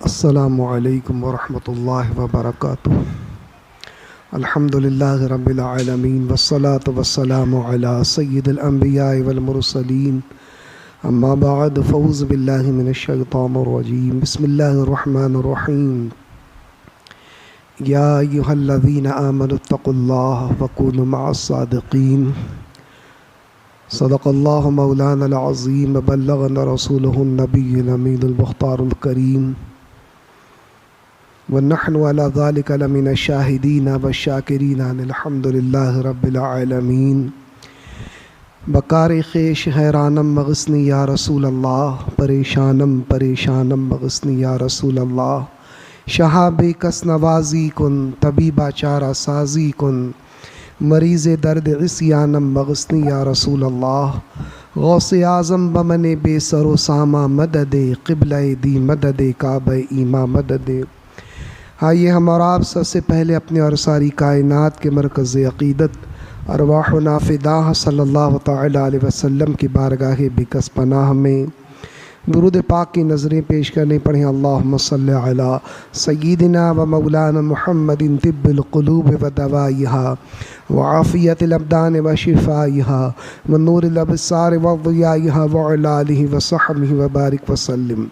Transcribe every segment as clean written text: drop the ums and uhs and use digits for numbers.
السلام علیکم ورحمۃ اللہ وبرکاتہ۔ الحمدللہ رب العالمین والصلاة والسلام علی سید الانبیاء والمرسلین، اما بعد فاعوذ باللہ من الشیطان الرجیم، بسم اللہ الرحمن الرحیم۔ یا ایہا الذین آمنوا اتقوا اللہ وکونوا مع الصادقین۔ صدق اللہ مولانا العظیم، بلغنا رسولہ النبی الامین المختار الکریم، ونحن على ذلك لمن الشاہدین والشاکرین الحمد للہ رب العالمین۔ بکار خیش حیرانم مغثنی یا رسول اللہ، پریشانم پریشانم مغثنی یا رسول اللہ۔ شہاب کس نوازی کن، طبیبہ چارہ سازی کن، مریض درد عصیانم مغثنی یا رسول اللہ۔ غوث اعظم بمن بے سر و سامہ مدد، قبلہ دی مدد، کعبہ ایماں مدد۔ آئیے ہم اور آپ سب سے پہلے اپنے اور ساری کائنات کے مرکز عقیدت ارواحنا فداہ صلی اللہ تعالی علیہ وسلم کی بارگاہ بکس پناہ میں درود پاک کی نظریں پیش کرنے پڑھیں۔ اللہم صلی علی سیدنا و مولانا محمد طب القلوب و دوائیہا وعافیت الابدان و شفائیہا و نور الابصار و ضیائیہا وعلی آلہ و صحبہ و بارک وسلم۔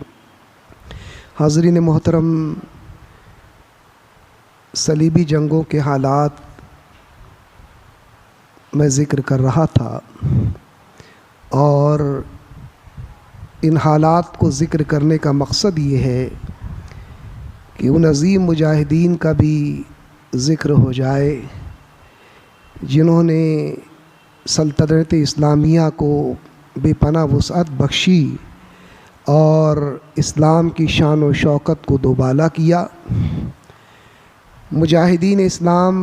حاضرین محترم، صلیبی جنگوں کے حالات میں ذکر کر رہا تھا، اور ان حالات کو ذکر کرنے کا مقصد یہ ہے کہ ان عظیم مجاہدین کا بھی ذکر ہو جائے جنہوں نے سلطنت اسلامیہ کو بے پناہ وسعت بخشی اور اسلام کی شان و شوکت کو دوبالا کیا۔ مجاہدین اسلام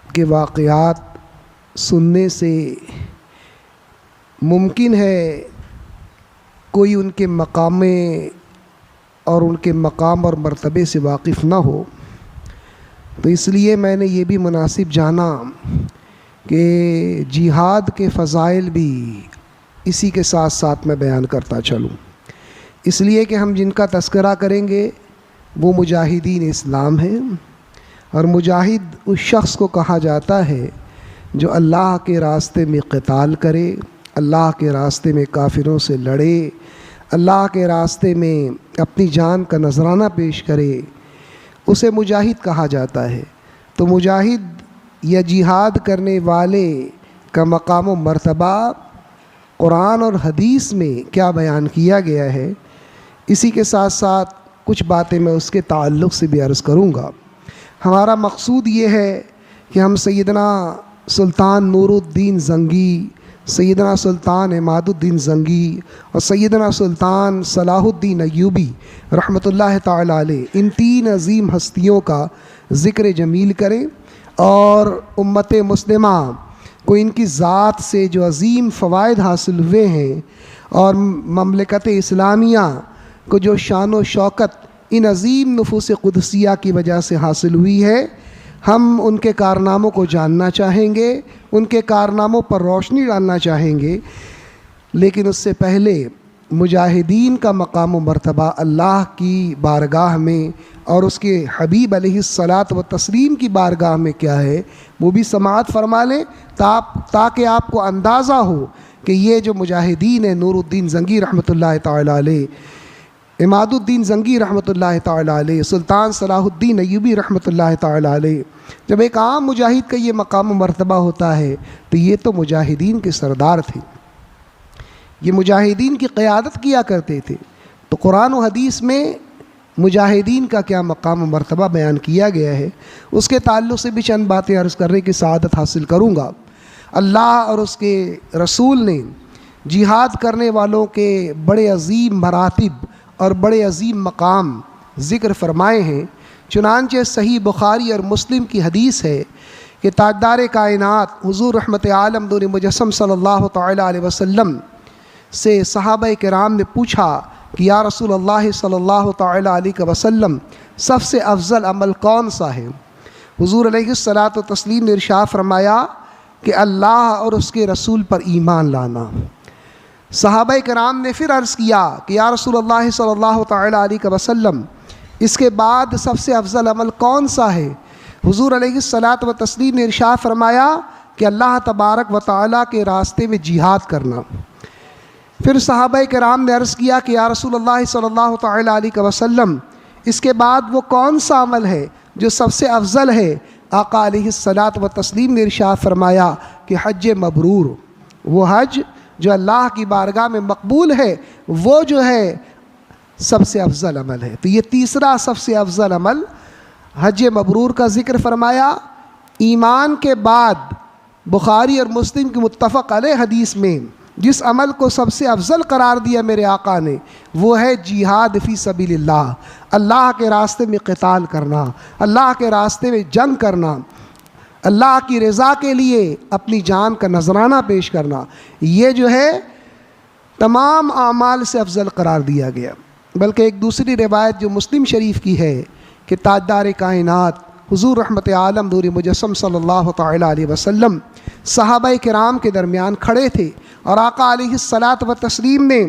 کے واقعات سننے سے ممکن ہے کوئی ان کے مقام اور مرتبے سے واقف نہ ہو، تو اس لیے میں نے یہ بھی مناسب جانا کہ جہاد کے فضائل بھی اسی کے ساتھ ساتھ میں بیان کرتا چلوں، اس لیے کہ ہم جن کا تذکرہ کریں گے وہ مجاہدین اسلام ہیں، اور مجاہد اس شخص کو کہا جاتا ہے جو اللہ کے راستے میں قتال کرے، اللہ کے راستے میں کافروں سے لڑے، اللہ کے راستے میں اپنی جان کا نذرانہ پیش کرے، اسے مجاہد کہا جاتا ہے۔ تو مجاہد یا جہاد کرنے والے کا مقام و مرتبہ قرآن اور حدیث میں کیا بیان کیا گیا ہے، اسی کے ساتھ ساتھ کچھ باتیں میں اس کے تعلق سے بھی عرض کروں گا۔ ہمارا مقصود یہ ہے کہ ہم سیدنا سلطان نور الدین زنگی، سیدنا سلطان عماد الدین زنگی اور سیدنا سلطان صلاح الدین ایوبی رحمۃ اللہ تعالی علیہ، ان تین عظیم ہستیوں کا ذکر جمیل کریں، اور امت مسلمہ کو ان کی ذات سے جو عظیم فوائد حاصل ہوئے ہیں، اور مملکت اسلامیہ کو جو شان و شوکت ان عظیم نفوس قدسیہ کی وجہ سے حاصل ہوئی ہے، ہم ان کے کارناموں کو جاننا چاہیں گے، ان کے کارناموں پر روشنی ڈالنا چاہیں گے۔ لیکن اس سے پہلے مجاہدین کا مقام و مرتبہ اللہ کی بارگاہ میں اور اس کے حبیب علیہ الصلاۃ والتسلیم کی بارگاہ میں کیا ہے، وہ بھی سماعت فرما لیں تاکہ آپ کو اندازہ ہو کہ یہ جو مجاہدین ہیں، نور الدین زنگی رحمۃ اللہ تعالی علیہ، عماد الدین زنگی رحمۃ اللہ تعالی علیہ، سلطان صلاح الدین ایوبی رحمۃ اللہ تعالی علیہ، جب ایک عام مجاہد کا یہ مقام و مرتبہ ہوتا ہے تو یہ تو مجاہدین کے سردار تھے، یہ مجاہدین کی قیادت کیا کرتے تھے۔ تو قرآن و حدیث میں مجاہدین کا کیا مقام و مرتبہ بیان کیا گیا ہے، اس کے تعلق سے بھی چند باتیں عرض کرنے کی سعادت حاصل کروں گا۔ اللہ اور اس کے رسول نے جہاد کرنے والوں کے بڑے عظیم مراتب اور بڑے عظیم مقام ذکر فرمائے ہیں۔ چنانچہ صحیح بخاری اور مسلم کی حدیث ہے کہ تاجدار کائنات حضور رحمت عالم نور مجسم صلی اللہ تعالی علیہ وسلم سے صحابہ کرام نے پوچھا کہ یا رسول اللہ صلی اللہ تعالی علیہ وسلم، سب سے افضل عمل کون سا ہے؟ حضور علیہ الصلاۃ والتسلیم نے ارشاد فرمایا کہ اللہ اور اس کے رسول پر ایمان لانا۔ صحابہ کرام نے پھر عرض کیا کہ یا رسول اللہ صلی اللہ تعالی علیہ وسلم، اس کے بعد سب سے افضل عمل کون سا ہے؟ حضور علیہ الصلاۃ و تسلیم نے ارشاد فرمایا کہ اللہ تبارک و تعالیٰ کے راستے میں جہاد کرنا۔ پھر صحابہ کرام نے عرض کیا کہ یا رسول اللہ صلی اللہ تعالیٰ علیہ وسلم، اس کے بعد وہ کون سا عمل ہے جو سب سے افضل ہے؟ آقا علیہ الصلاۃ و تسلیم نے ارشاد فرمایا کہ حج مبرور، وہ حج جو اللہ کی بارگاہ میں مقبول ہے، وہ جو ہے سب سے افضل عمل ہے۔ تو یہ تیسرا سب سے افضل عمل حج مبرور کا ذکر فرمایا۔ ایمان کے بعد بخاری اور مسلم کی متفق علیہ حدیث میں جس عمل کو سب سے افضل قرار دیا میرے آقا نے، وہ ہے جہاد فی سبیل اللہ، اللہ کے راستے میں قتال کرنا، اللہ کے راستے میں جنگ کرنا، اللہ کی رضا کے لیے اپنی جان کا نذرانہ پیش کرنا۔ یہ جو ہے تمام اعمال سے افضل قرار دیا گیا۔ بلکہ ایک دوسری روایت جو مسلم شریف کی ہے کہ تاجدار کائنات حضور رحمت عالم نور مجسم صلی اللہ تعالیٰ علیہ وسلم صحابہ کرام کے درمیان کھڑے تھے، اور آقا علیہ الصلاۃ و تسلیم نے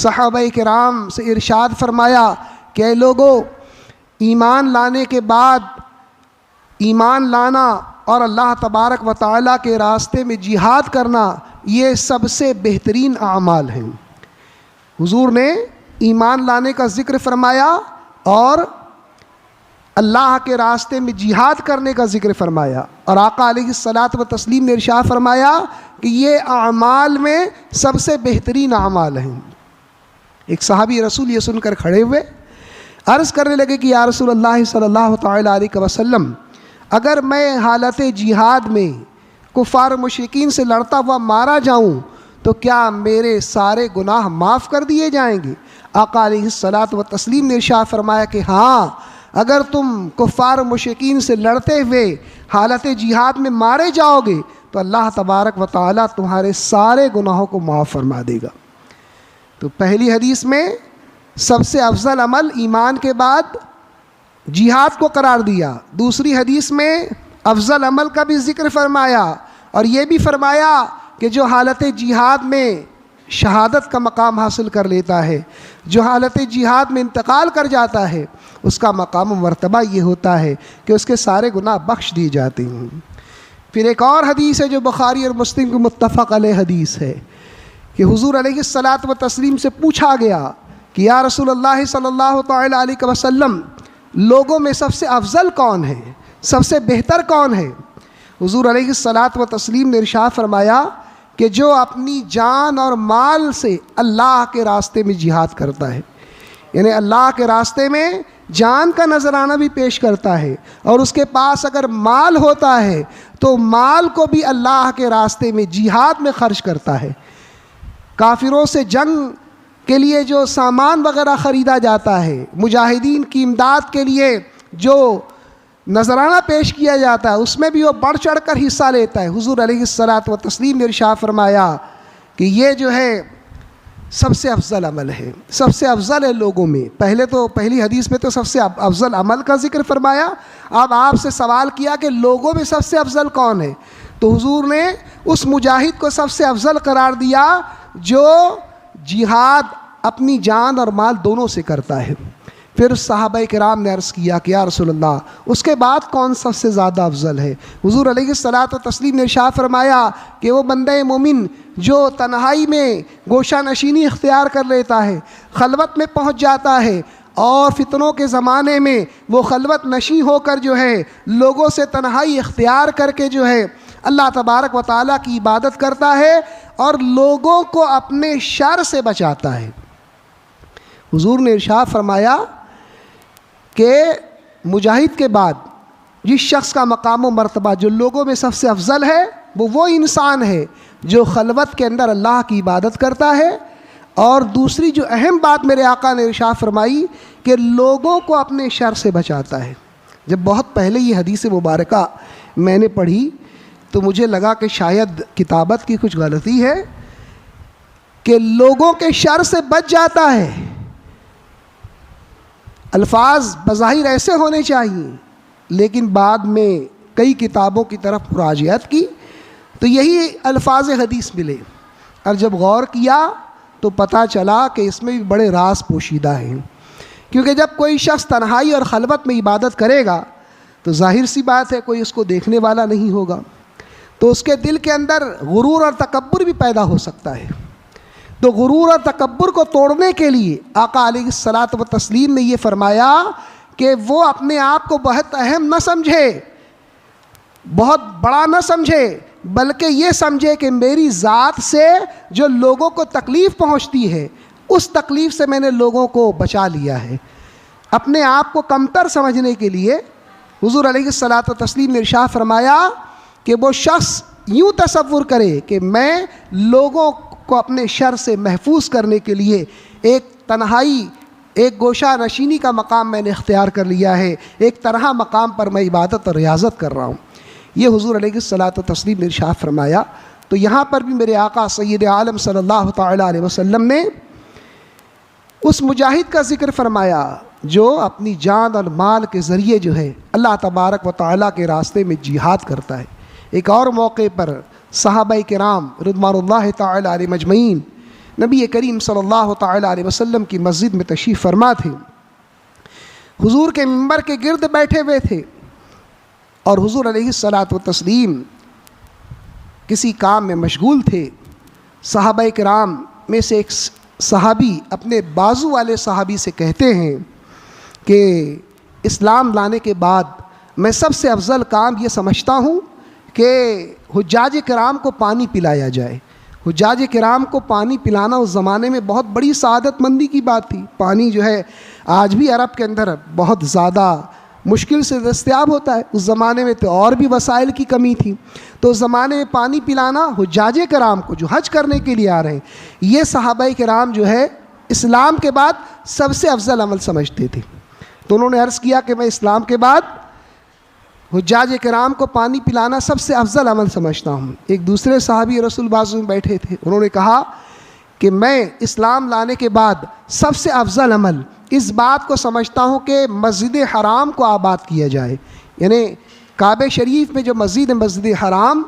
صحابہ کرام سے ارشاد فرمایا کہ اے لوگو، ایمان لانے کے بعد ایمان لانا اور اللہ تبارک و تعالیٰ کے راستے میں جہاد کرنا یہ سب سے بہترین اعمال ہیں۔ حضور نے ایمان لانے کا ذکر فرمایا اور اللہ کے راستے میں جہاد کرنے کا ذکر فرمایا، اور آقا علیہ الصلاۃ و تسلیم نے ارشاد فرمایا کہ یہ اعمال میں سب سے بہترین اعمال ہیں۔ ایک صحابی رسول یہ سن کر کھڑے ہوئے، عرض کرنے لگے کہ یا رسول اللہ صلی اللہ تعالیٰ علیہ وسلم، اگر میں حالت جہاد میں کفار مشرکین سے لڑتا ہوا مارا جاؤں تو کیا میرے سارے گناہ معاف کر دیے جائیں گے؟ آقا علیہ الصلاۃ و تسلیم نے ارشاد فرمایا کہ ہاں، اگر تم کفار مشرکین سے لڑتے ہوئے حالت جہاد میں مارے جاؤ گے تو اللہ تبارک و تعالیٰ تمہارے سارے گناہوں کو معاف فرما دے گا۔ تو پہلی حدیث میں سب سے افضل عمل ایمان کے بعد جہاد کو قرار دیا، دوسری حدیث میں افضل عمل کا بھی ذکر فرمایا، اور یہ بھی فرمایا کہ جو حالت جہاد میں شہادت کا مقام حاصل کر لیتا ہے، جو حالت جہاد میں انتقال کر جاتا ہے، اس کا مقام و مرتبہ یہ ہوتا ہے کہ اس کے سارے گناہ بخش دیے جاتے ہیں۔ پھر ایک اور حدیث ہے جو بخاری اور مسلم کی متفق علیہ حدیث ہے کہ حضور علیہ الصلاۃ و تسلیم سے پوچھا گیا کہ یا رسول اللہ صلی اللہ تعالیٰ علیہ وسلم، لوگوں میں سب سے افضل کون ہے، سب سے بہتر کون ہے؟ حضور علیہ الصلاۃ و تسلیم نے ارشاد فرمایا کہ جو اپنی جان اور مال سے اللہ کے راستے میں جہاد کرتا ہے، یعنی اللہ کے راستے میں جان کا نذرانہ بھی پیش کرتا ہے، اور اس کے پاس اگر مال ہوتا ہے تو مال کو بھی اللہ کے راستے میں جہاد میں خرچ کرتا ہے۔ کافروں سے جنگ کے لیے جو سامان وغیرہ خریدا جاتا ہے، مجاہدین کی امداد کے لیے جو نذرانہ پیش کیا جاتا ہے، اس میں بھی وہ بڑھ چڑھ کر حصہ لیتا ہے۔ حضور علیہ الصلاۃ و تسلیم نے ارشاد فرمایا کہ یہ جو ہے سب سے افضل عمل ہے، سب سے افضل ہے لوگوں میں۔ پہلی حدیث میں تو سب سے افضل عمل کا ذکر فرمایا، اب آپ سے سوال کیا کہ لوگوں میں سب سے افضل کون ہے، تو حضور نے اس مجاہد کو سب سے افضل قرار دیا جو جہاد اپنی جان اور مال دونوں سے کرتا ہے۔ پھر صحابہ کرام نے عرض کیا کہ یا رسول اللہ، اس کے بعد کون سب سے زیادہ افضل ہے؟ حضور علیہ الصلاۃ و تسلیم نے ارشاد فرمایا کہ وہ بندہ مومن جو تنہائی میں گوشہ نشینی اختیار کر لیتا ہے، خلوت میں پہنچ جاتا ہے، اور فتنوں کے زمانے میں وہ خلوت نشین ہو کر جو ہے لوگوں سے تنہائی اختیار کر کے جو ہے اللہ تبارک و تعالیٰ کی عبادت کرتا ہے اور لوگوں کو اپنے شر سے بچاتا ہے۔ حضور نے ارشاد فرمایا کہ مجاہد کے بعد جس شخص کا مقام و مرتبہ جو لوگوں میں سب سے افضل ہے، وہ انسان ہے جو خلوت کے اندر اللہ کی عبادت کرتا ہے، اور دوسری جو اہم بات میرے آقا نے ارشاد فرمائی کہ لوگوں کو اپنے شر سے بچاتا ہے۔ جب بہت پہلے یہ حدیث مبارکہ میں نے پڑھی تو مجھے لگا کہ شاید کتابت کی کچھ غلطی ہے کہ لوگوں کے شر سے بچ جاتا ہے۔ الفاظ بظاہر ایسے ہونے چاہیے، لیکن بعد میں کئی کتابوں کی طرف مراجعت کی تو یہی الفاظ حدیث ملے، اور جب غور کیا تو پتہ چلا کہ اس میں بھی بڑے راز پوشیدہ ہیں۔ کیونکہ جب کوئی شخص تنہائی اور خلوت میں عبادت کرے گا تو ظاہر سی بات ہے کوئی اس کو دیکھنے والا نہیں ہوگا، تو اس کے دل کے اندر غرور اور تکبر بھی پیدا ہو سکتا ہے۔ تو غرور اور تکبر کو توڑنے کے لیے آقا علیہ الصلاۃ والتسلیم نے یہ فرمایا کہ وہ اپنے آپ کو بہت اہم نہ سمجھے، بہت بڑا نہ سمجھے، بلکہ یہ سمجھے کہ میری ذات سے جو لوگوں کو تکلیف پہنچتی ہے اس تکلیف سے میں نے لوگوں کو بچا لیا ہے۔ اپنے آپ کو کمتر سمجھنے کے لیے حضور علیہ الصلاۃ والتسلیم نے ارشاد فرمایا کہ وہ شخص یوں تصور کرے کہ میں لوگوں کو اپنے شر سے محفوظ کرنے کے لیے ایک تنہائی، ایک گوشہ نشینی کا مقام میں نے اختیار کر لیا ہے، ایک طرح مقام پر میں عبادت اور ریاضت کر رہا ہوں۔ یہ حضور علیہ الصلاۃ والتسلیم نے ارشاد فرمایا۔ تو یہاں پر بھی میرے آقا سید عالم صلی اللہ تعالیٰ علیہ وسلم نے اس مجاہد کا ذکر فرمایا جو اپنی جان اور مال کے ذریعے جو ہے اللہ تبارک و تعالیٰ کے راستے میں جہاد کرتا ہے۔ ایک اور موقع پر صحابہ کرام رضوان اللہ تعالیٰ علیہ مجمعین نبی کریم صلی اللہ تعالیٰ علیہ وسلم کی مسجد میں تشریف فرما تھے، حضور کے منبر کے گرد بیٹھے ہوئے تھے، اور حضور علیہ الصلاۃ والتسلیم کسی کام میں مشغول تھے۔ صحابہ کرام میں سے ایک صحابی اپنے بازو والے صحابی سے کہتے ہیں کہ اسلام لانے کے بعد میں سب سے افضل کام یہ سمجھتا ہوں کہ حجاج کرام کو پانی پلایا جائے۔ حجاج کرام کو پانی پلانا اس زمانے میں بہت بڑی سعادت مندی کی بات تھی۔ پانی جو ہے آج بھی عرب کے اندر بہت زیادہ مشکل سے دستیاب ہوتا ہے، اس زمانے میں تو اور بھی وسائل کی کمی تھی، تو اس زمانے میں پانی پلانا حجاج کرام کو جو حج کرنے کے لیے آ رہے ہیں، یہ صحابہ کرام جو ہے اسلام کے بعد سب سے افضل عمل سمجھتے تھے۔ تو انہوں نے عرض کیا کہ میں اسلام کے بعد حجاج کرام کو پانی پلانا سب سے افضل عمل سمجھتا ہوں۔ ایک دوسرے صحابی رسول بازو میں بیٹھے تھے، انہوں نے کہا کہ میں اسلام لانے کے بعد سب سے افضل عمل اس بات کو سمجھتا ہوں کہ مسجد حرام کو آباد کیا جائے، یعنی کعبہ شریف میں جو مسجد ہے مسجد حرام،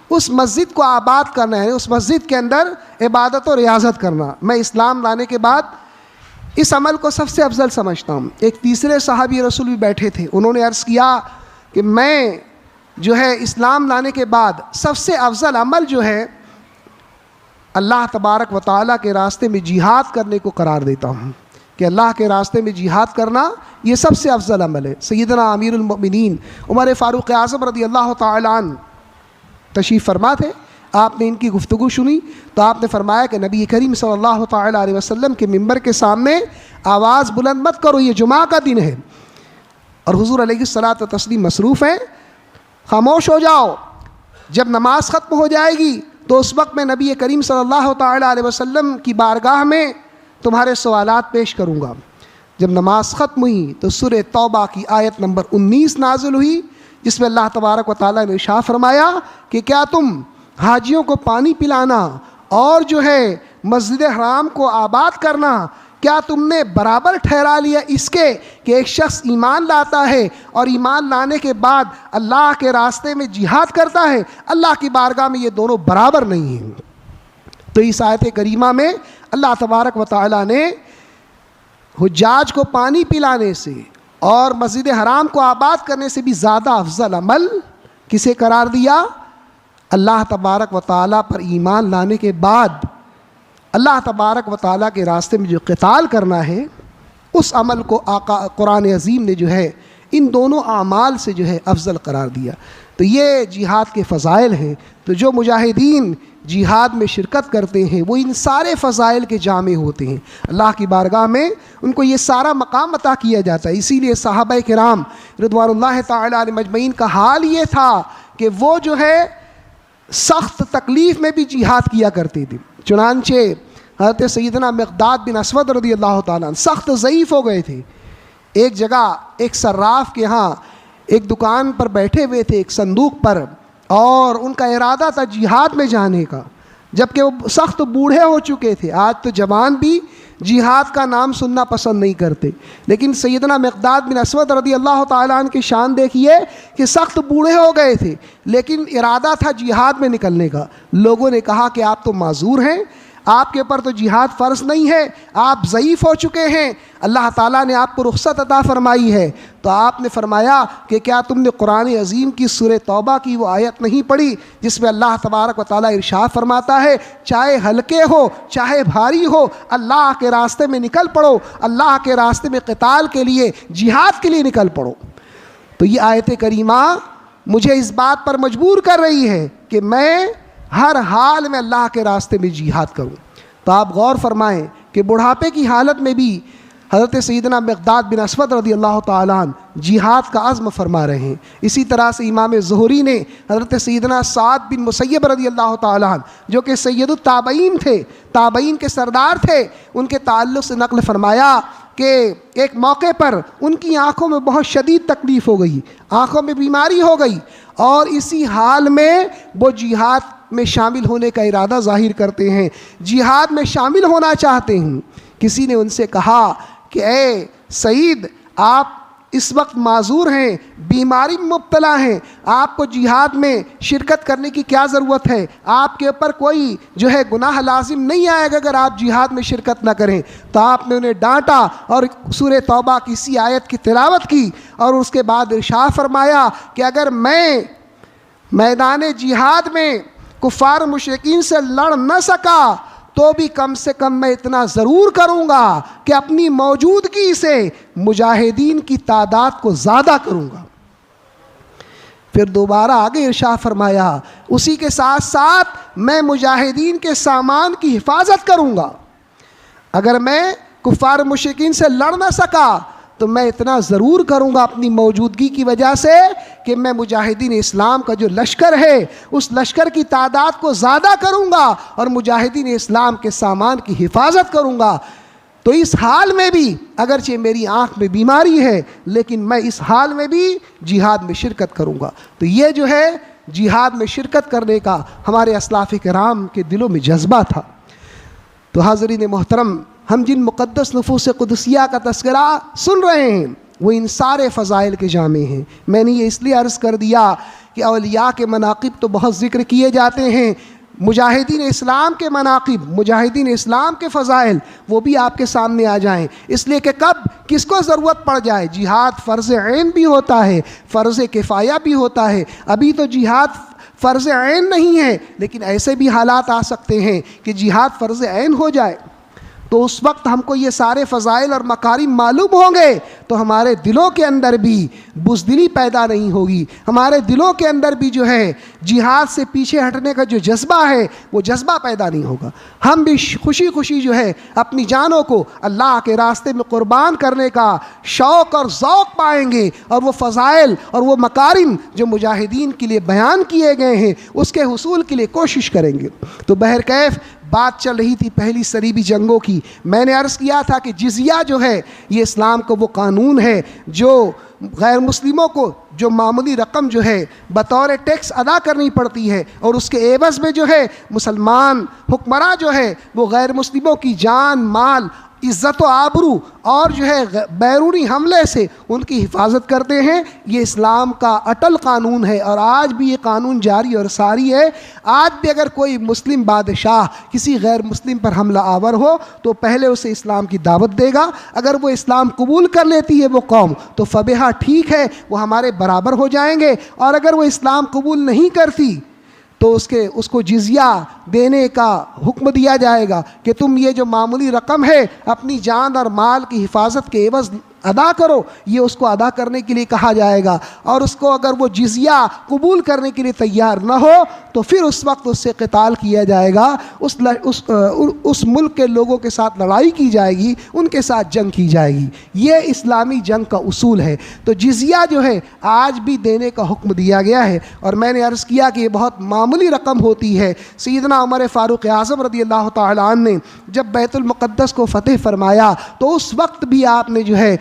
اس مسجد کو آباد کرنا ہے، اس مسجد کے اندر عبادت و ریاضت کرنا، میں اسلام لانے کے بعد اس عمل کو سب سے افضل سمجھتا ہوں۔ ایک تیسرے صحابی رسول بھی بیٹھے تھے، انہوں نے عرض کیا کہ میں جو ہے اسلام لانے کے بعد سب سے افضل عمل جو ہے اللہ تبارک و تعالیٰ کے راستے میں جہاد کرنے کو قرار دیتا ہوں، کہ اللہ کے راستے میں جہاد کرنا یہ سب سے افضل عمل ہے۔ سیدنا امیر المؤمنین عمر فاروق اعظم رضی اللہ تعالیٰ عنہ تشریف فرما تھے، آپ نے ان کی گفتگو سنی تو آپ نے فرمایا کہ نبی کریم صلی اللہ تعالیٰ علیہ وسلم کے منبر کے سامنے آواز بلند مت کرو، یہ جمعہ کا دن ہے اور حضور علیہ الصلاۃ والتسلیم مصروف ہیں، خاموش ہو جاؤ، جب نماز ختم ہو جائے گی تو اس وقت میں نبی کریم صلی اللہ تعالیٰ علیہ وسلم کی بارگاہ میں تمہارے سوالات پیش کروں گا۔ جب نماز ختم ہوئی تو سورہ توبہ کی آیت نمبر 19 نازل ہوئی، جس میں اللہ تبارک و تعالیٰ نے ارشاد فرمایا کہ کیا تم حاجیوں کو پانی پلانا اور جو ہے مسجد حرام کو آباد کرنا کیا تم نے برابر ٹھہرا لیا اس کے کہ ایک شخص ایمان لاتا ہے اور ایمان لانے کے بعد اللہ کے راستے میں جہاد کرتا ہے؟ اللہ کی بارگاہ میں یہ دونوں برابر نہیں ہیں۔ تو اس آیت کریمہ میں اللہ تبارک و تعالیٰ نے حجاج کو پانی پلانے سے اور مسجد حرام کو آباد کرنے سے بھی زیادہ افضل عمل کسے قرار دیا؟ اللہ تبارک و تعالیٰ پر ایمان لانے کے بعد اللہ تبارک و تعالیٰ کے راستے میں جو قتال کرنا ہے، اس عمل کو آقا قرآن عظیم نے جو ہے ان دونوں اعمال سے جو ہے افضل قرار دیا۔ تو یہ جہاد کے فضائل ہیں۔ تو جو مجاہدین جہاد میں شرکت کرتے ہیں وہ ان سارے فضائل کے جامع ہوتے ہیں، اللہ کی بارگاہ میں ان کو یہ سارا مقام عطا کیا جاتا ہے۔ اسی لیے صحابہ کرام رضوان اللہ تعالیٰ علیہ مجمعین کا حال یہ تھا کہ وہ جو ہے سخت تکلیف میں بھی جہاد کیا کرتے تھے۔ چنانچہ حضرت سیدنا مقداد بن اسود رضی اللہ تعالیٰ عنہ سخت ضعیف ہو گئے تھے۔ ایک جگہ ایک صراف کے ہاں ایک دکان پر بیٹھے ہوئے تھے، ایک صندوق پر، اور ان کا ارادہ تھا جہاد میں جانے کا، جبکہ وہ سخت بوڑھے ہو چکے تھے۔ آج تو جوان بھی جہاد کا نام سننا پسند نہیں کرتے، لیکن سیدنا مقداد بن اسود رضی اللہ تعالیٰ عنہ کی شان دیکھیے کہ سخت بوڑھے ہو گئے تھے لیکن ارادہ تھا جہاد میں نکلنے کا۔ لوگوں نے کہا کہ آپ تو معذور ہیں، آپ کے اوپر تو جہاد فرض نہیں ہے، آپ ضعیف ہو چکے ہیں، اللہ تعالیٰ نے آپ کو رخصت عطا فرمائی ہے۔ تو آپ نے فرمایا کہ کیا تم نے قرآن عظیم کی سورہ توبہ کی وہ آیت نہیں پڑھی جس میں اللہ تبارک و تعالیٰ ارشاد فرماتا ہے چاہے ہلکے ہو چاہے بھاری ہو اللہ کے راستے میں نکل پڑو، اللہ کے راستے میں قتال کے لیے، جہاد کے لیے نکل پڑو۔ تو یہ آیت کریمہ مجھے اس بات پر مجبور کر رہی ہے کہ میں ہر حال میں اللہ کے راستے میں جہاد کروں۔ تو آپ غور فرمائیں کہ بڑھاپے کی حالت میں بھی حضرت سیدنا مقداد بن اسود رضی اللہ تعالیٰ عنہ جہاد کا عزم فرما رہے ہیں۔ اسی طرح سے امام زہری نے حضرت سیدنا سعد بن مسیب رضی اللہ تعالیٰ عنہ جو کہ سید التابعین تھے، تابعین کے سردار تھے، ان کے تعلق سے نقل فرمایا کہ ایک موقع پر ان کی آنکھوں میں بہت شدید تکلیف ہو گئی، آنکھوں میں بیماری ہو گئی، اور اسی حال میں وہ جہاد میں شامل ہونے کا ارادہ ظاہر کرتے ہیں، جہاد میں شامل ہونا چاہتے ہیں۔ کسی نے ان سے کہا کہ اے سعید، آپ اس وقت معذور ہیں، بیماری میں مبتلا ہیں، آپ کو جہاد میں شرکت کرنے کی کیا ضرورت ہے؟ آپ کے اوپر کوئی جو ہے گناہ لازم نہیں آئے گا اگر آپ جہاد میں شرکت نہ کریں۔ تو آپ نے انہیں ڈانٹا اور سورہ توبہ کی اسی آیت کی تلاوت کی، اور اس کے بعد ارشاد فرمایا کہ اگر میں میدان جہاد میں کفار مشرکین سے لڑ نہ سکا تو بھی کم سے کم میں اتنا ضرور کروں گا کہ اپنی موجودگی سے مجاہدین کی تعداد کو زیادہ کروں گا۔ پھر دوبارہ آگے ارشاد فرمایا اسی کے ساتھ ساتھ میں مجاہدین کے سامان کی حفاظت کروں گا۔ اگر میں کفار مشرکین سے لڑ نہ سکا تو میں اتنا ضرور کروں گا اپنی موجودگی کی وجہ سے کہ میں مجاہدین اسلام کا جو لشکر ہے اس لشکر کی تعداد کو زیادہ کروں گا اور مجاہدین اسلام کے سامان کی حفاظت کروں گا۔ تو اس حال میں بھی اگرچہ میری آنکھ میں بیماری ہے لیکن میں اس حال میں بھی جہاد میں شرکت کروں گا۔ تو یہ جو ہے جہاد میں شرکت کرنے کا ہمارے اسلاف کرام کے دلوں میں جذبہ تھا۔ تو حاضرین محترم، ہم جن مقدس نفوس قدسیہ کا تذکرہ سن رہے ہیں وہ ان سارے فضائل کے جامع ہیں۔ میں نے یہ اس لیے عرض کر دیا کہ اولیاء کے مناقب تو بہت ذکر کیے جاتے ہیں، مجاہدین اسلام کے مناقب، مجاہدین اسلام کے فضائل وہ بھی آپ کے سامنے آ جائیں، اس لیے کہ کب کس کو ضرورت پڑ جائے۔ جہاد فرض عین بھی ہوتا ہے، فرض کفایہ بھی ہوتا ہے۔ ابھی تو جہاد فرض عین نہیں ہے لیکن ایسے بھی حالات آ سکتے ہیں کہ جہاد فرض عین ہو جائے، تو اس وقت ہم کو یہ سارے فضائل اور مکارم معلوم ہوں گے تو ہمارے دلوں کے اندر بھی بزدلی پیدا نہیں ہوگی، ہمارے دلوں کے اندر بھی جو ہے جہاد سے پیچھے ہٹنے کا جو جذبہ ہے وہ جذبہ پیدا نہیں ہوگا۔ ہم بھی خوشی خوشی جو ہے اپنی جانوں کو اللہ کے راستے میں قربان کرنے کا شوق اور ذوق پائیں گے، اور وہ فضائل اور وہ مکارم جو مجاہدین کے لیے بیان کیے گئے ہیں اس کے حصول کے لیے کوشش کریں گے۔ تو بہرکیف بات چل رہی تھی پہلی صلیبی جنگوں کی۔ میں نے عرض کیا تھا کہ جزیہ جو ہے یہ اسلام کا وہ قانون ہے جو غیر مسلموں کو جو معمولی رقم جو ہے بطور ٹیکس ادا کرنی پڑتی ہے، اور اس کے عوض میں جو ہے مسلمان حکمراں جو ہے وہ غیر مسلموں کی جان، مال، عزت و آبرو اور جو ہے بیرونی حملے سے ان کی حفاظت کرتے ہیں۔ یہ اسلام کا اٹل قانون ہے اور آج بھی یہ قانون جاری اور ساری ہے۔ آج بھی اگر کوئی مسلم بادشاہ کسی غیر مسلم پر حملہ آور ہو تو پہلے اسے اسلام کی دعوت دے گا، اگر وہ اسلام قبول کر لیتی ہے وہ قوم تو فبہا، ٹھیک ہے، وہ ہمارے برابر ہو جائیں گے، اور اگر وہ اسلام قبول نہیں کرتی تو اس کو جزیہ دینے کا حکم دیا جائے گا کہ تم یہ جو معمولی رقم ہے اپنی جان اور مال کی حفاظت کے عوض ادا کرو، یہ اس کو ادا کرنے کے لیے کہا جائے گا، اور اس کو اگر وہ جزیہ قبول کرنے کے لیے تیار نہ ہو تو پھر اس وقت اس سے قتال کیا جائے گا، اس ملک کے لوگوں کے ساتھ لڑائی کی جائے گی، ان کے ساتھ جنگ کی جائے گی۔ یہ اسلامی جنگ کا اصول ہے۔ تو جزیہ جو ہے آج بھی دینے کا حکم دیا گیا ہے، اور میں نے عرض کیا کہ یہ بہت معمولی رقم ہوتی ہے۔ سیدنا عمر فاروق اعظم رضی اللہ تعالیٰ عنہ نے جب بیت المقدس کو فتح فرمایا تو اس وقت بھی آپ نے جو ہے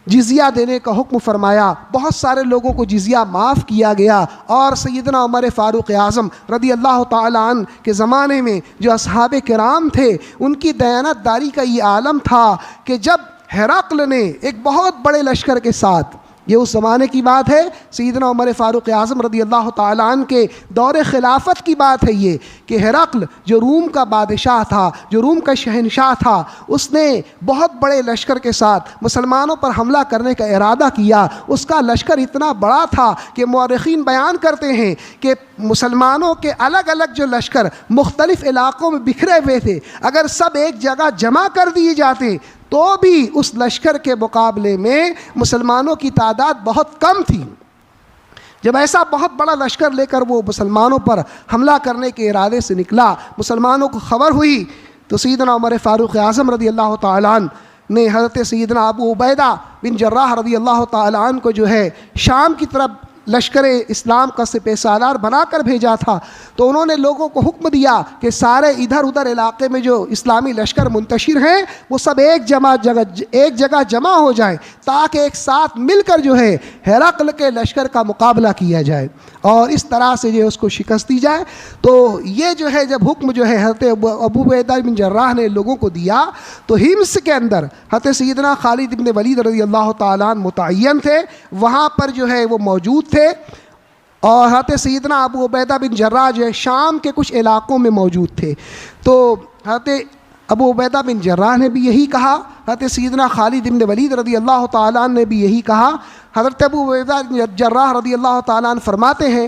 جزیہ دینے کا حکم فرمایا، بہت سارے لوگوں کو جزیہ معاف کیا گیا، اور سیدنا عمر فاروق اعظم رضی اللہ تعالیٰ عنہ کے زمانے میں جو اصحاب کرام تھے ان کی دیانت داری کا یہ عالم تھا کہ جب ہرقل نے ایک بہت بڑے لشکر کے ساتھ یہ اس زمانے کی بات ہے، سیدنا عمر فاروق اعظم رضی اللہ تعالیٰ عنہ کے دور خلافت کی بات ہے یہ، کہ ہرقل جو روم کا بادشاہ تھا، جو روم کا شہنشاہ تھا، اس نے بہت بڑے لشکر کے ساتھ مسلمانوں پر حملہ کرنے کا ارادہ کیا۔ اس کا لشکر اتنا بڑا تھا کہ مورخین بیان کرتے ہیں کہ مسلمانوں کے الگ الگ جو لشکر مختلف علاقوں میں بکھرے ہوئے تھے، اگر سب ایک جگہ جمع کر دیے جاتے تو بھی اس لشکر کے مقابلے میں مسلمانوں کی تعداد بہت کم تھی۔ جب ایسا بہت بڑا لشکر لے کر وہ مسلمانوں پر حملہ کرنے کے ارادے سے نکلا، مسلمانوں کو خبر ہوئی تو سیدنا عمر فاروق اعظم رضی اللہ تعالیٰ عنہ نے حضرت سیدنا ابو عبیدہ بن جراح رضی اللہ تعالیٰ عنہ کو جو ہے شام کی طرف لشکر اسلام کا سپہ سالار بنا کر بھیجا تھا۔ تو انہوں نے لوگوں کو حکم دیا کہ سارے ادھر ادھر علاقے میں جو اسلامی لشکر منتشر ہیں وہ سب ایک جگہ جمع ہو جائیں، تاکہ ایک ساتھ مل کر جو ہے ہرقل کے لشکر کا مقابلہ کیا جائے اور اس طرح سے جو ہے اس کو شکست دی جائے۔ تو یہ جو ہے جب حکم جو ہے حضرت ابو عبیدہ بن جراح نے لوگوں کو دیا تو ہمس کے اندر حضرت سیدنا خالد بن ولید رضی اللہ تعالیٰ عنہ متعین تھے، وہاں پر جو ہے وہ موجود تھے، اور حضرت سیدنا ابو عبیدہ بن جراح جو ہے شام کے کچھ علاقوں میں موجود تھے۔ تو حضرت ابو عبیدہ بن جراح نے بھی یہی کہا، حضرت سیدنا خالد بن ولید رضی اللہ تعالیٰ عنہ نے بھی یہی کہا۔ حضرت ابو عبیدہ بن جراح رضی اللہ تعالیٰ عنہ فرماتے ہیں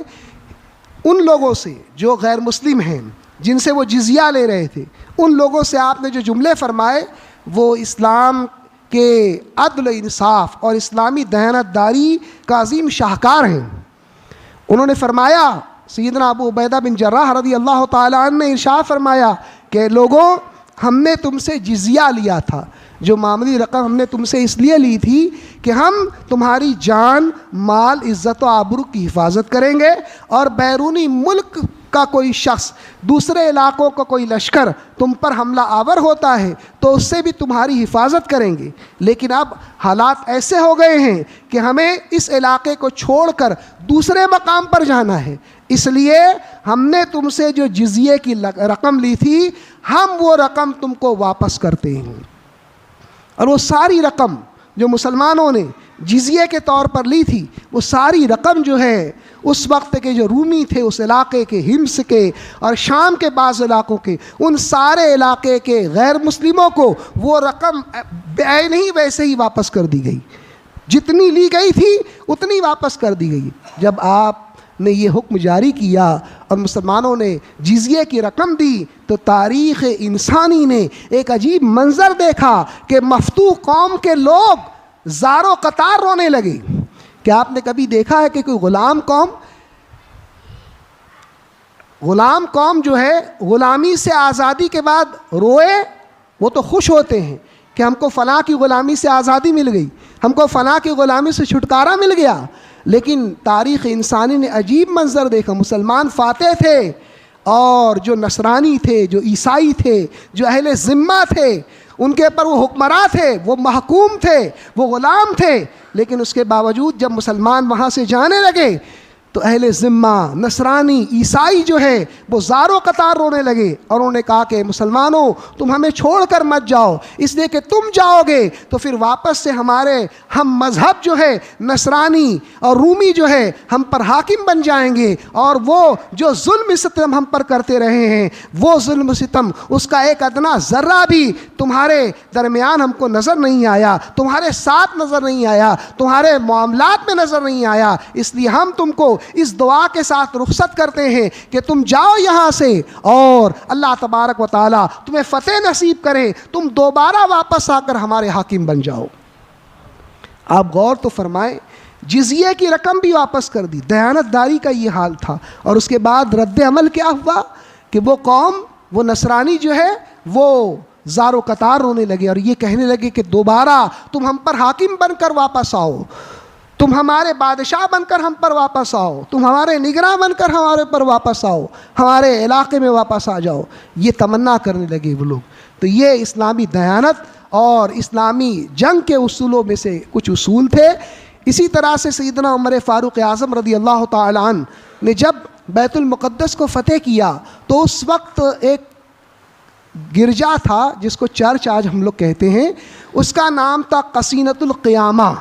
ان لوگوں سے جو غیر مسلم ہیں، جن سے وہ جزیہ لے رہے تھے، ان لوگوں سے آپ نے جو جملے فرمائے وہ اسلام کے عدل انصاف اور اسلامی دیانتداری کا عظیم شاہکار ہیں۔ انہوں نے فرمایا، سیدنا ابو عبیدہ بن جراح رضی اللہ تعالیٰ عنہ نے ارشاد فرمایا کہ لوگوں، ہم نے تم سے جزیہ لیا تھا، جو معمولی رقم ہم نے تم سے اس لیے لی تھی کہ ہم تمہاری جان، مال، عزت و آبرو کی حفاظت کریں گے، اور بیرونی ملک کا کوئی شخص، دوسرے علاقوں کا کوئی لشکر تم پر حملہ آور ہوتا ہے تو اس سے بھی تمہاری حفاظت کریں گے۔ لیکن اب حالات ایسے ہو گئے ہیں کہ ہمیں اس علاقے کو چھوڑ کر دوسرے مقام پر جانا ہے، اس لیے ہم نے تم سے جو جزیے کی رقم لی تھی ہم وہ رقم تم کو واپس کرتے ہیں۔ اور وہ ساری رقم جو مسلمانوں نے جزیے کے طور پر لی تھی، وہ ساری رقم جو ہے اس وقت کے جو رومی تھے اس علاقے کے، ہمس کے اور شام کے بعض علاقوں کے، ان سارے علاقے کے غیر مسلموں کو وہ رقم بعین ہی ویسے ہی واپس کر دی گئی، جتنی لی گئی تھی اتنی واپس کر دی گئی۔ جب آپ نے یہ حکم جاری کیا اور مسلمانوں نے جزیے کی رقم دی تو تاریخ انسانی نے ایک عجیب منظر دیکھا کہ مفتوح قوم کے لوگ زاروں قطار رونے لگے۔ کیا آپ نے کبھی دیکھا ہے کہ کوئی غلام قوم جو ہے غلامی سے آزادی کے بعد روئے؟ وہ تو خوش ہوتے ہیں کہ ہم کو فلاں کی غلامی سے آزادی مل گئی، ہم کو فلاں کی غلامی سے چھٹکارا مل گیا۔ لیکن تاریخ انسانی نے عجیب منظر دیکھا، مسلمان فاتح تھے اور جو نصرانی تھے، جو عیسائی تھے، جو اہل ذمہ تھے، ان کے اوپر وہ حکمراں تھے، وہ محکوم تھے، وہ غلام تھے، لیکن اس کے باوجود جب مسلمان وہاں سے جانے لگے تو اہل ذمہ، نصرانی، عیسائی جو ہے وہ زاروں قطار رونے لگے، اور انہوں نے کہا کہ مسلمانوں تم ہمیں چھوڑ کر مت جاؤ، اس لیے کہ تم جاؤ گے تو پھر واپس سے ہمارے ہم مذہب جو ہے نصرانی اور رومی جو ہے ہم پر حاکم بن جائیں گے، اور وہ جو ظلم ستم ہم پر کرتے رہے ہیں وہ ظلم ستم اس کا ایک ادنا ذرہ بھی تمہارے درمیان ہم کو نظر نہیں آیا، تمہارے ساتھ نظر نہیں آیا، تمہارے معاملات میں نظر نہیں آیا، اس لیے ہم تم کو اس دعا کے ساتھ رخصت کرتے ہیں کہ تم جاؤ یہاں سے اور اللہ تبارک و تعالیٰ تمہیں فتح نصیب کرے، تم دوبارہ واپس آ کر ہمارے حاکم بن جاؤ۔ آپ غور تو فرمائیں، جزیے کی رقم بھی واپس کر دی، دیانتداری کا یہ حال تھا، اور اس کے بعد رد عمل کیا ہوا کہ وہ قوم، وہ نصرانی جو ہے وہ زار و قطار رونے لگے اور یہ کہنے لگے کہ دوبارہ تم ہم پر حاکم بن کر واپس آؤ، تم ہمارے بادشاہ بن کر ہم پر واپس آؤ، تم ہمارے نگراں بن کر ہمارے پر واپس آؤ، ہمارے علاقے میں واپس آ جاؤ، یہ تمنا کرنے لگے وہ لوگ۔ تو یہ اسلامی دیانت اور اسلامی جنگ کے اصولوں میں سے کچھ اصول تھے۔ اسی طرح سے سیدنا عمر فاروق اعظم رضی اللہ تعالیٰ عنہ نے جب بیت المقدس کو فتح کیا تو اس وقت ایک گرجا تھا جس کو چرچ آج ہم لوگ کہتے ہیں، اس کا نام تھا قسینۃ القیامہ،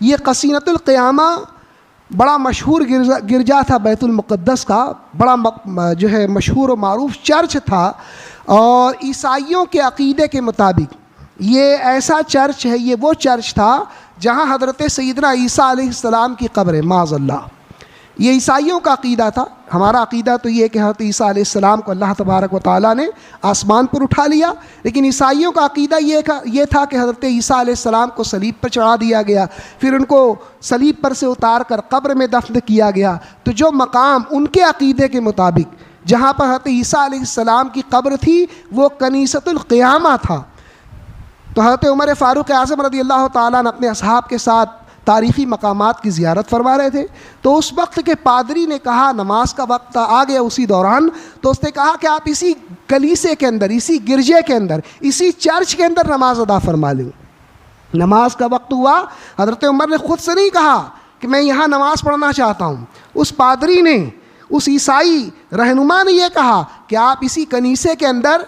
یہ قسینۃ القیامہ بڑا مشہور گرجا تھا بیت المقدس کا، بڑا جو ہے مشہور و معروف چرچ تھا، اور عیسائیوں کے عقیدے کے مطابق یہ ایسا چرچ ہے، یہ وہ چرچ تھا جہاں حضرت سیدنا عیسیٰ علیہ السلام کی قبر ہے، معاذ اللہ۔ یہ عیسائیوں کا عقیدہ تھا۔ ہمارا عقیدہ تو یہ ہے کہ حضرت عیسیٰ علیہ السلام کو اللہ تبارک و تعالیٰ نے آسمان پر اٹھا لیا، لیکن عیسائیوں کا عقیدہ یہ تھا کہ حضرت عیسیٰ علیہ السلام کو صلیب پر چڑھا دیا گیا، پھر ان کو صلیب پر سے اتار کر قبر میں دفن کیا گیا۔ تو جو مقام ان کے عقیدے کے مطابق جہاں پر حضرت عیسیٰ علیہ السلام کی قبر تھی وہ کنیسۃ القیامہ تھا۔ تو حضرت عمر فاروق اعظم رضی اللہ تعالیٰ نے اپنے اصحاب کے ساتھ تاریخی مقامات کی زیارت فرما رہے تھے، تو اس وقت کے پادری نے کہا، نماز کا وقت آ گیا اسی دوران، تو اس نے کہا کہ آپ اسی کلیسے کے اندر، اسی گرجے کے اندر، اسی چرچ کے اندر نماز ادا فرما لیں۔ نماز کا وقت ہوا، حضرت عمر نے خود سے نہیں کہا کہ میں یہاں نماز پڑھنا چاہتا ہوں، اس پادری نے، اس عیسائی رہنما نے یہ کہا کہ آپ اسی کنیسے کے اندر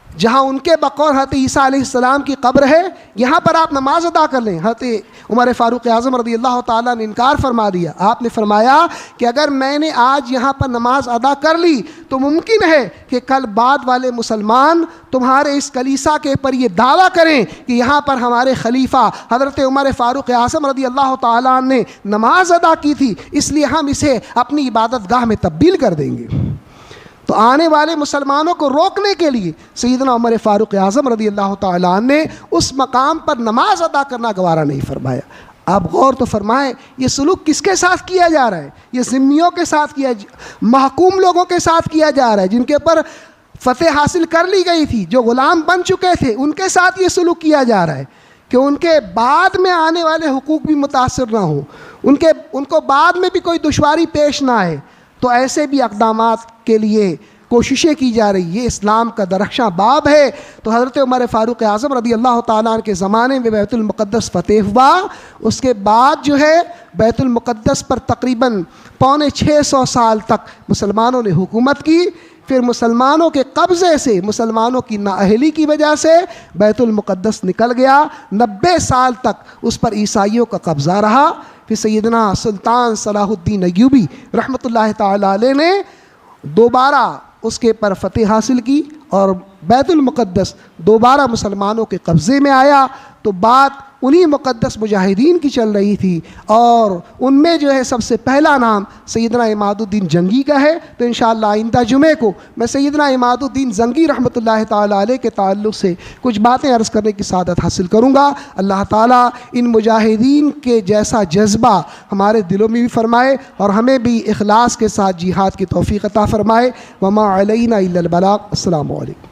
جہاں ان کے بقول حضرت عیسیٰ علیہ السلام کی قبر ہے، یہاں پر آپ نماز ادا کر لیں۔ حضرت عمر فاروق اعظم رضی اللہ تعالیٰ نے انکار فرما دیا۔ آپ نے فرمایا کہ اگر میں نے آج یہاں پر نماز ادا کر لی تو ممکن ہے کہ کل بعد والے مسلمان تمہارے اس کلیسا کے پر یہ دعویٰ کریں کہ یہاں پر ہمارے خلیفہ حضرت عمر فاروق اعظم رضی اللہ تعالیٰ نے نماز ادا کی تھی، اس لیے ہم اسے اپنی عبادت گاہ میں تبدیل کر دیں گے۔ تو آنے والے مسلمانوں کو روکنے کے لیے سیدنا عمر فاروق اعظم رضی اللہ تعالیٰ عنہ نے اس مقام پر نماز ادا کرنا گوارا نہیں فرمایا۔ آپ غور تو فرمائیں، یہ سلوک کس کے ساتھ کیا جا رہا ہے؟ یہ ذمیوں کے ساتھ محکوم لوگوں کے ساتھ کیا جا رہا ہے، جن کے اوپر فتح حاصل کر لی گئی تھی، جو غلام بن چکے تھے، ان کے ساتھ یہ سلوک کیا جا رہا ہے کہ ان کے بعد میں آنے والے حقوق بھی متاثر نہ ہوں، ان کو بعد میں بھی کوئی دشواری پیش نہ آئے۔ تو ایسے بھی اقدامات کے لیے کوششیں کی جا رہی، یہ اسلام کا درخشاں باب ہے۔ تو حضرت عمر فاروق اعظم رضی اللہ تعالیٰ عنہ کے زمانے میں بیت المقدس فتح ہوا، اس کے بعد جو ہے بیت المقدس پر تقریباً 650 سال تک مسلمانوں نے حکومت کی۔ پھر مسلمانوں کے قبضے سے، مسلمانوں کی نااہلی کی وجہ سے بیت المقدس نکل گیا، 90 سال تک اس پر عیسائیوں کا قبضہ رہا۔ پھر سیدنا سلطان صلاح الدین ایوبی رحمۃ اللہ تعالیٰ علیہ نے دوبارہ اس کے پر فتح حاصل کی اور بیت المقدس دوبارہ مسلمانوں کے قبضے میں آیا۔ تو بات انہی مقدس مجاہدین کی چل رہی تھی، اور ان میں جو ہے سب سے پہلا نام سیدنا عماد الدین جنگی کا ہے۔ تو انشاءاللہ آئندہ جمعے کو میں سیدنا عماد الدین جنگی رحمۃ اللہ تعالیٰ علیہ کے تعلق سے کچھ باتیں عرض کرنے کی سعادت حاصل کروں گا۔ اللہ تعالیٰ ان مجاہدین کے جیسا جذبہ ہمارے دلوں میں بھی فرمائے، اور ہمیں بھی اخلاص کے ساتھ جہاد کی توفیق عطا فرمائے۔ وما علینا الا البلاغ۔ السلام علیکم۔